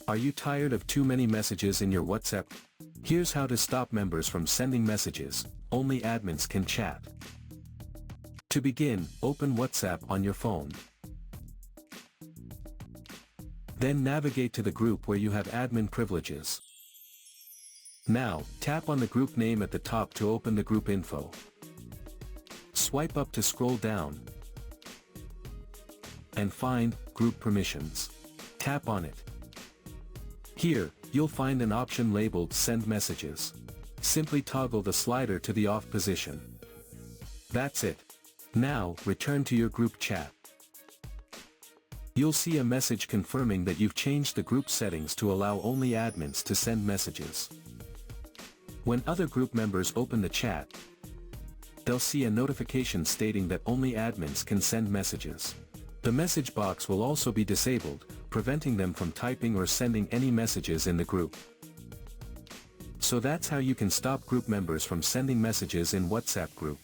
Are you tired of too many messages in your WhatsApp? Here's how to stop members from sending messages. Only admins can chat. To begin, open WhatsApp on your phone. Then navigate to the group where you have admin privileges. Now, tap on the group name at the top to open the group info. Swipe up to scroll down and find Group Permissions. Tap on it. Here, you'll find an option labeled Send Messages. Simply toggle the slider to the off position. That's it. Now, return to your group chat. You'll see a message confirming that you've changed the group settings to allow only admins to send messages. When other group members open the chat, they'll see a notification stating that only admins can send messages. The message box will also be disabled, preventing them from typing or sending any messages in the group. So that's how you can stop group members from sending messages in WhatsApp group.